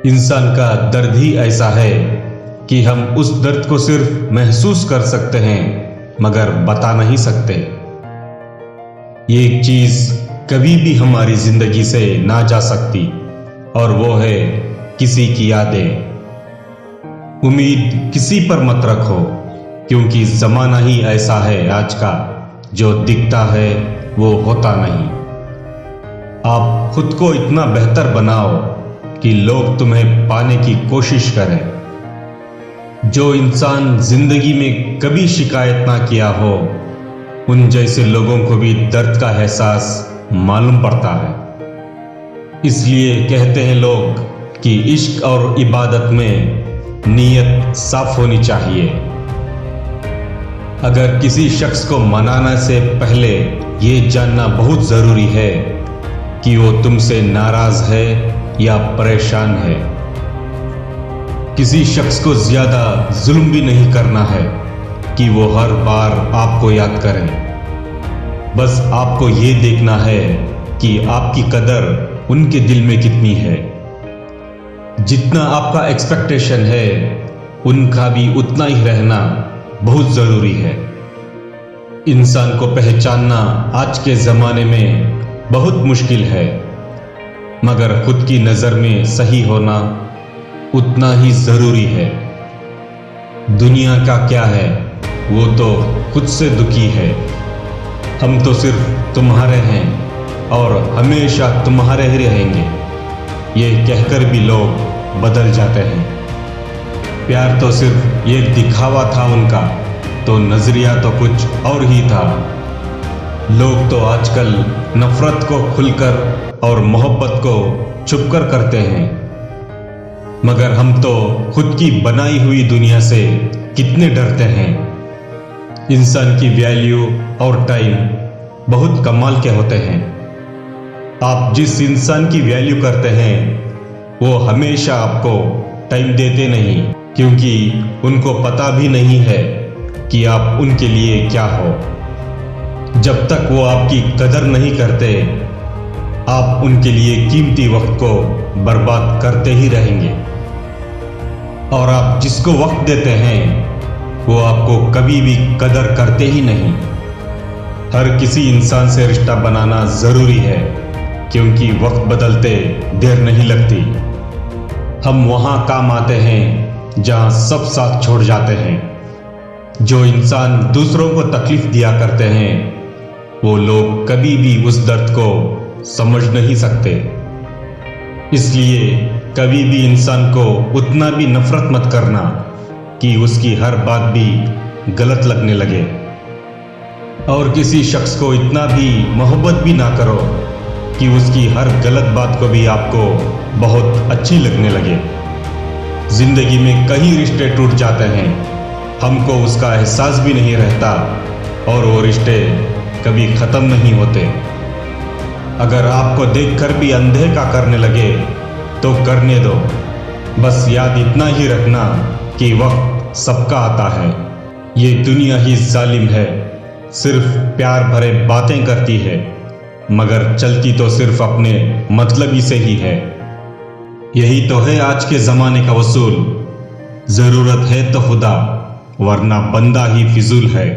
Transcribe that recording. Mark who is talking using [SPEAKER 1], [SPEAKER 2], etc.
[SPEAKER 1] इंसान का दर्द ही ऐसा है कि हम उस दर्द को सिर्फ महसूस कर सकते हैं मगर बता नहीं सकते। ये एक चीज कभी भी हमारी जिंदगी से ना जा सकती और वो है किसी की यादें। उम्मीद किसी पर मत रखो क्योंकि जमाना ही ऐसा है आज का, जो दिखता है वो होता नहीं। आप खुद को इतना बेहतर बनाओ कि लोग तुम्हें पाने की कोशिश करें। जो इंसान जिंदगी में कभी शिकायत ना किया हो, उन जैसे लोगों को भी दर्द का एहसास मालूम पड़ता है। इसलिए कहते हैं लोग कि इश्क और इबादत में नीयत साफ होनी चाहिए। अगर किसी शख्स को मनाने से पहले ये जानना बहुत जरूरी है कि वो तुमसे नाराज है या परेशान है। किसी शख्स को ज्यादा जुल्म भी नहीं करना है कि वो हर बार आपको याद करें। बस आपको ये देखना है कि आपकी कदर उनके दिल में कितनी है। जितना आपका एक्सपेक्टेशन है उनका भी उतना ही रहना बहुत जरूरी है। इंसान को पहचानना आज के जमाने में बहुत मुश्किल है, मगर खुद की नजर में सही होना उतना ही जरूरी है। दुनिया का क्या है, वो तो खुद से दुखी है। हम तो सिर्फ तुम्हारे हैं और हमेशा तुम्हारे ही रहेंगे, ये कहकर भी लोग बदल जाते हैं। प्यार तो सिर्फ ये दिखावा था उनका, तो नजरिया तो कुछ और ही था। लोग तो आजकल नफरत को खुलकर और मोहब्बत को छुपकर करते हैं, मगर हम तो खुद की बनाई हुई दुनिया से कितने डरते हैं। इंसान की वैल्यू और टाइम बहुत कमाल के होते हैं। आप जिस इंसान की वैल्यू करते हैं वो हमेशा आपको टाइम देते नहीं, क्योंकि उनको पता भी नहीं है कि आप उनके लिए क्या हो। जब तक वो आपकी कदर नहीं करते, आप उनके लिए कीमती वक्त को बर्बाद करते ही रहेंगे। और आप जिसको वक्त देते हैं वो आपको कभी भी कदर करते ही नहीं। हर किसी इंसान से रिश्ता बनाना जरूरी है, क्योंकि वक्त बदलते देर नहीं लगती। हम वहां काम आते हैं जहां सब साथ छोड़ जाते हैं। जो इंसान दूसरों को तकलीफ दिया करते हैं वो लोग कभी भी उस दर्द को समझ नहीं सकते। इसलिए कभी भी इंसान को उतना भी नफरत मत करना कि उसकी हर बात भी गलत लगने लगे। और किसी शख्स को इतना भी मोहब्बत भी ना करो कि उसकी हर गलत बात को भी आपको बहुत अच्छी लगने लगे। जिंदगी में कई रिश्ते टूट जाते हैं, हमको उसका एहसास भी नहीं रहता और वो रिश्ते कभी खत्म नहीं होते। अगर आपको देखकर भी अनदेखा करने लगे तो करने दो। बस याद इतना ही रखना कि वक्त सबका आता है। ये दुनिया ही जालिम है, सिर्फ प्यार भरे बातें करती है, मगर चलती तो सिर्फ अपने मतलब ही से ही है। यही तो है आज के जमाने का वसूल। जरूरत है तो खुदा, वरना बंदा ही फिजूल है।